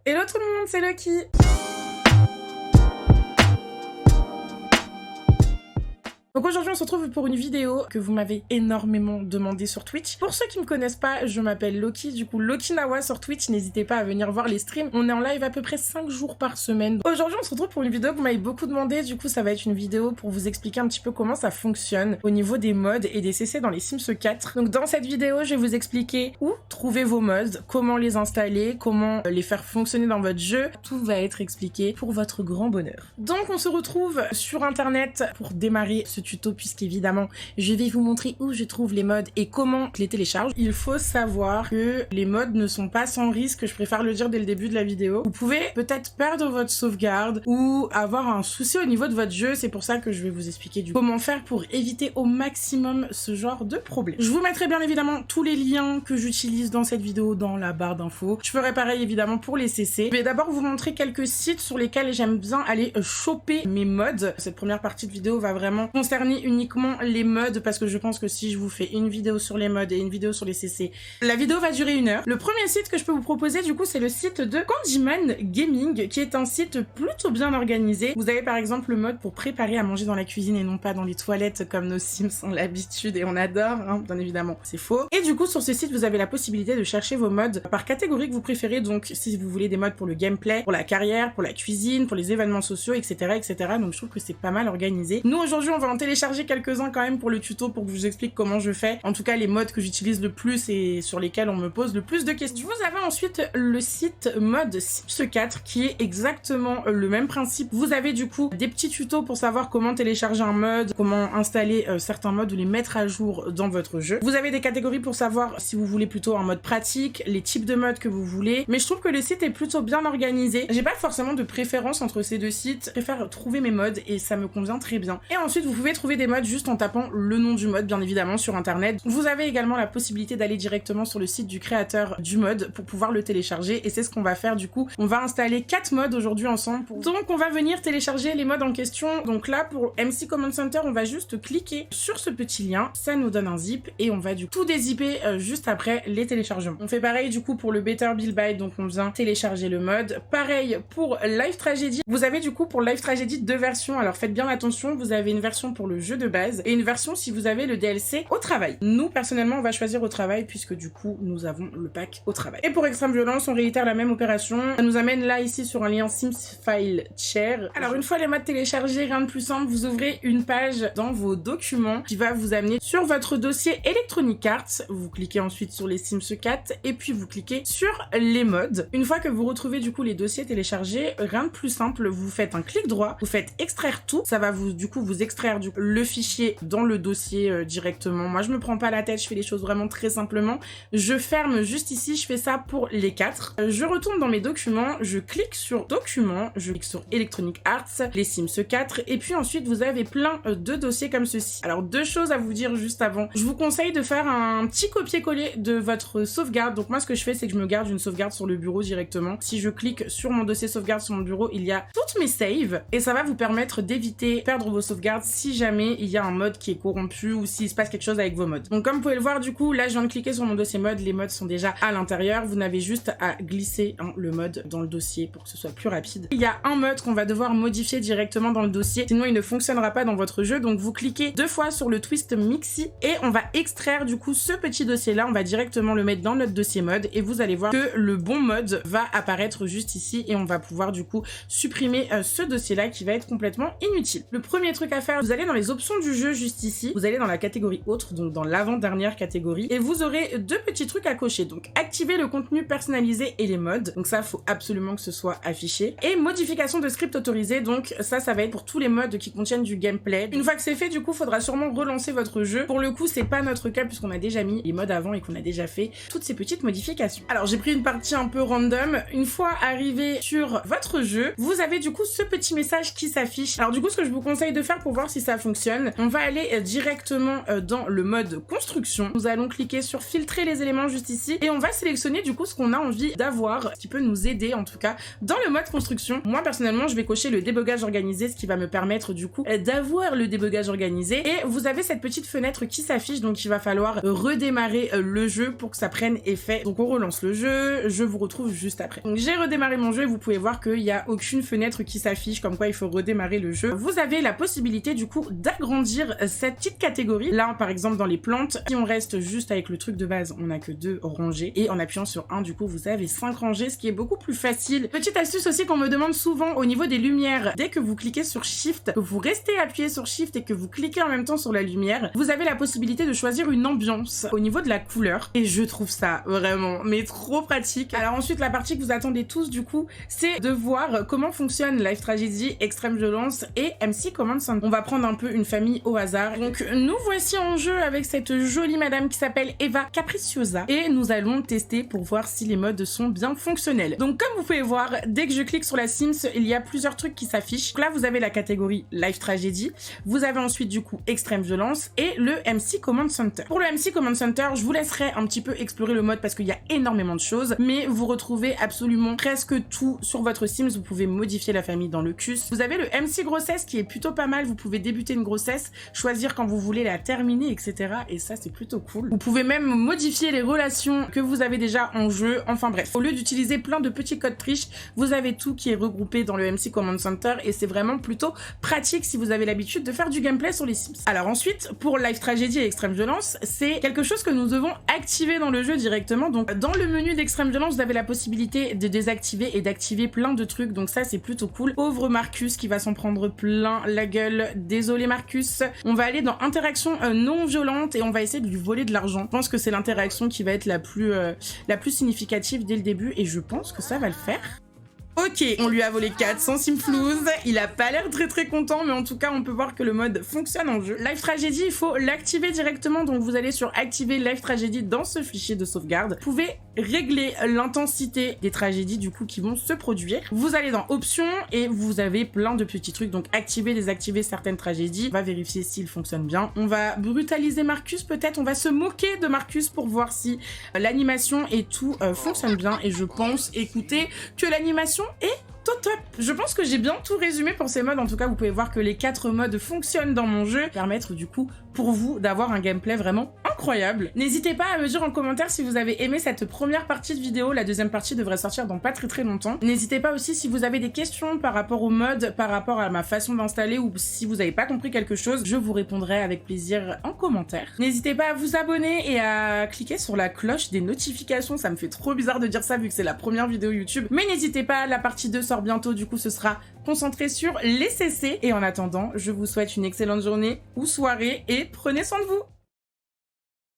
Hello tout le monde, c'est Loki. Donc aujourd'hui on se retrouve pour une vidéo que vous m'avez énormément demandé sur Twitch. Pour ceux qui me connaissent pas, je m'appelle Loki, du coup Lokinawa sur Twitch, n'hésitez pas à venir voir les streams. On est en live à peu près 5 jours par semaine. Aujourd'hui on se retrouve pour une vidéo que vous m'avez beaucoup demandé, du coup ça va être une vidéo pour vous expliquer un petit peu comment ça fonctionne au niveau des mods et des CC dans les Sims 4. Donc dans cette vidéo je vais vous expliquer où trouver vos mods, comment les installer, comment les faire fonctionner dans votre jeu. Tout va être expliqué pour votre grand bonheur. Donc on se retrouve sur internet pour démarrer ce tuto puisqu'évidemment je vais vous montrer où je trouve les mods et comment je les télécharge. Il faut savoir que les mods ne sont pas sans risque, je préfère le dire dès le début de la vidéo. Vous pouvez peut-être perdre votre sauvegarde ou avoir un souci au niveau de votre jeu, c'est pour ça que je vais vous expliquer comment faire pour éviter au maximum ce genre de problème. Je vous mettrai bien évidemment tous les liens que j'utilise dans cette vidéo dans la barre d'infos. Je ferai pareil évidemment pour les CC. Je vais d'abord vous montrer quelques sites sur lesquels j'aime bien aller choper mes mods. Cette première partie de vidéo va vraiment concerner uniquement les mods parce que je pense que si je vous fais une vidéo sur les mods et une vidéo sur les CC, la vidéo va durer 1 heure. Le premier site que je peux vous proposer du coup c'est le site de Candyman Gaming qui est un site plutôt bien organisé. Vous avez par exemple le mode pour préparer à manger dans la cuisine et non pas dans les toilettes comme nos Sims ont l'habitude et on adore, hein, bien évidemment c'est faux. Et du coup sur ce site vous avez la possibilité de chercher vos mods par catégorie que vous préférez, donc si vous voulez des mods pour le gameplay, pour la carrière, pour la cuisine, pour les événements sociaux, etc. Donc je trouve que c'est pas mal organisé. Nous aujourd'hui on va en télécharger quelques-uns quand même pour le tuto pour que je vous explique comment je fais. En tout cas les mods que j'utilise le plus et sur lesquels on me pose le plus de questions. Vous avez ensuite le site mode Sims 4 qui est exactement le même principe. Vous avez du coup des petits tutos pour savoir comment télécharger un mod, comment installer certains mods ou les mettre à jour dans votre jeu. Vous avez des catégories pour savoir si vous voulez plutôt un mode pratique, les types de mods que vous voulez. Mais je trouve que le site est plutôt bien organisé. J'ai pas forcément de préférence entre ces deux sites. Je préfère trouver mes mods et ça me convient très bien. Et ensuite vous pouvez trouver des mods juste en tapant le nom du mod bien évidemment sur internet. Vous avez également la possibilité d'aller directement sur le site du créateur du mod pour pouvoir le télécharger et c'est ce qu'on va faire du coup. On va installer 4 mods aujourd'hui ensemble. Donc on va venir télécharger les mods en question. Donc là pour MC Command Center on va juste cliquer sur ce petit lien, ça nous donne un zip et on va du coup tout dézipper juste après les téléchargements. On fait pareil du coup pour le Better Build By, donc on vient télécharger le mod. Pareil pour Life Tragedy. Vous avez du coup pour Life Tragedy 2 versions, alors faites bien attention, vous avez une version pour le jeu de base et une version si vous avez le DLC au travail. Nous personnellement on va choisir au travail puisque du coup nous avons le pack au travail. Et pour Extreme Violence on réitère la même opération. Ça nous amène là ici sur un lien Sims File Share. Alors une fois les mods téléchargés, rien de plus simple, vous ouvrez une page dans vos documents qui va vous amener sur votre dossier Electronic Arts. Vous cliquez ensuite sur les Sims 4 et puis vous cliquez sur les mods. Une fois que vous retrouvez du coup les dossiers téléchargés, rien de plus simple, vous faites un clic droit, vous faites extraire tout. Ça va du coup vous extraire le fichier dans le dossier directement. Moi je me prends pas la tête, je fais les choses vraiment très simplement. Je ferme juste ici, je fais ça pour les 4. Je retourne dans mes documents, je clique sur documents, je clique sur Electronic Arts, les Sims 4 et puis ensuite vous avez plein de dossiers comme ceci. Alors 2 choses à vous dire juste avant. Je vous conseille de faire un petit copier-coller de votre sauvegarde. Donc moi ce que je fais c'est que je me garde une sauvegarde sur le bureau directement. Si je clique sur mon dossier sauvegarde sur mon bureau, il y a toutes mes saves et ça va vous permettre d'éviter perdre vos sauvegardes si jamais il y a un mode qui est corrompu ou s'il se passe quelque chose avec vos mods. Donc comme vous pouvez le voir du coup, là je viens de cliquer sur mon dossier mode, les mods sont déjà à l'intérieur, vous n'avez juste à glisser le mode dans le dossier pour que ce soit plus rapide. Il y a un mode qu'on va devoir modifier directement dans le dossier, sinon il ne fonctionnera pas dans votre jeu, donc vous cliquez 2 fois sur le twist Mixi et on va extraire du coup ce petit dossier là, on va directement le mettre dans notre dossier mode et vous allez voir que le bon mode va apparaître juste ici et on va pouvoir du coup supprimer ce dossier là qui va être complètement inutile. Le premier truc à faire, vous allez dans les options du jeu juste ici, vous allez dans la catégorie autre, donc dans l'avant-dernière catégorie et vous aurez 2 petits trucs à cocher. Donc activer le contenu personnalisé et les mods, donc ça faut absolument que ce soit affiché, et modification de script autorisé, donc ça va être pour tous les mods qui contiennent du gameplay. Une fois que c'est fait du coup faudra sûrement relancer votre jeu. Pour le coup c'est pas notre cas puisqu'on a déjà mis les mods avant et qu'on a déjà fait toutes ces petites modifications. Alors j'ai pris une partie un peu random. Une fois arrivé sur votre jeu, vous avez du coup ce petit message qui s'affiche. Alors du coup ce que je vous conseille de faire pour voir si ça ça fonctionne. On va aller directement dans le mode construction. Nous allons cliquer sur filtrer les éléments juste ici et on va sélectionner du coup ce qu'on a envie d'avoir, ce qui peut nous aider en tout cas dans le mode construction. Moi personnellement je vais cocher le débogage organisé, ce qui va me permettre du coup d'avoir le débogage organisé, et vous avez cette petite fenêtre qui s'affiche, donc il va falloir redémarrer le jeu pour que ça prenne effet. Donc on relance le jeu, je vous retrouve juste après. Donc j'ai redémarré mon jeu et vous pouvez voir qu'il n'y a aucune fenêtre qui s'affiche comme quoi il faut redémarrer le jeu. Vous avez la possibilité du coup d'agrandir cette petite catégorie. Là par exemple dans les plantes, si on reste juste avec le truc de base, on n'a que 2 rangées, et en appuyant sur 1 du coup vous avez 5 rangées, ce qui est beaucoup plus facile. Petite astuce aussi qu'on me demande souvent au niveau des lumières, dès que vous cliquez sur Shift, que vous restez appuyé sur Shift et que vous cliquez en même temps sur la lumière, vous avez la possibilité de choisir une ambiance au niveau de la couleur, et je trouve ça vraiment mais trop pratique. Alors ensuite la partie que vous attendez tous du coup, c'est de voir comment fonctionne Life Tragedy, Extreme Violence et MC Command Center. On va prendre un peu une famille au hasard. Donc nous voici en jeu avec cette jolie madame qui s'appelle Eva Capriciosa, et nous allons tester pour voir si les modes sont bien fonctionnels. Donc comme vous pouvez voir, dès que je clique sur la Sims, il y a plusieurs trucs qui s'affichent. Donc là vous avez la catégorie Life Tragedy, vous avez ensuite du coup Extreme Violence et le MC Command Center. Pour le MC Command Center, je vous laisserai un petit peu explorer le mode parce qu'il y a énormément de choses, mais vous retrouvez absolument presque tout sur votre Sims. Vous pouvez modifier la famille dans le CUS. Vous avez le MC Grossesse qui est plutôt pas mal, vous pouvez débuter une grossesse, choisir quand vous voulez la terminer, etc. Et ça c'est plutôt cool. Vous pouvez même modifier les relations que vous avez déjà en jeu, enfin bref. Au lieu d'utiliser plein de petits codes triches, vous avez tout qui est regroupé dans le MC Command Center, et c'est vraiment plutôt pratique si vous avez l'habitude de faire du gameplay sur les Sims. Alors ensuite, pour Life Tragedy et Extreme Violence, c'est quelque chose que nous devons activer dans le jeu directement. Donc dans le menu d'Extreme Violence, vous avez la possibilité de désactiver et d'activer plein de trucs, donc ça c'est plutôt cool. Pauvre Marcus qui va s'en prendre plein la gueule, désolé Marcus. On va aller dans interaction non violente et on va essayer de lui voler de l'argent. Je pense que c'est l'interaction qui va être la plus significative dès le début, et je pense que ça va le faire. Ok, on lui a volé 400 simflouz, il a pas l'air très content, mais en tout cas on peut voir que le mode fonctionne en jeu. Life Tragedy, il faut l'activer directement, donc vous allez sur activer Life Tragedy dans ce fichier de sauvegarde. Vous pouvez régler l'intensité des tragédies du coup qui vont se produire. Vous allez dans options et vous avez plein de petits trucs, donc activer, désactiver certaines tragédies. On va vérifier s'il fonctionne bien. On va brutaliser Marcus peut-être, on va se moquer de Marcus pour voir si l'animation et tout fonctionne bien, et je pense, écoutez, que l'animation est top. Je pense que j'ai bien tout résumé pour ces modes. En tout cas, vous pouvez voir que les 4 modes fonctionnent dans mon jeu, permettre du coup pour vous d'avoir un gameplay vraiment incroyable. N'hésitez pas à me dire en commentaire si vous avez aimé cette première partie de vidéo. La deuxième partie devrait sortir dans pas très longtemps. N'hésitez pas aussi si vous avez des questions par rapport au mode, par rapport à ma façon d'installer, ou si vous n'avez pas compris quelque chose, je vous répondrai avec plaisir en commentaire. N'hésitez pas à vous abonner et à cliquer sur la cloche des notifications. Ça me fait trop bizarre de dire ça vu que c'est la première vidéo YouTube. Mais n'hésitez pas, la partie 2 sort bientôt, du coup ce sera concentré sur les CC. Et en attendant, je vous souhaite une excellente journée ou soirée et prenez soin de vous.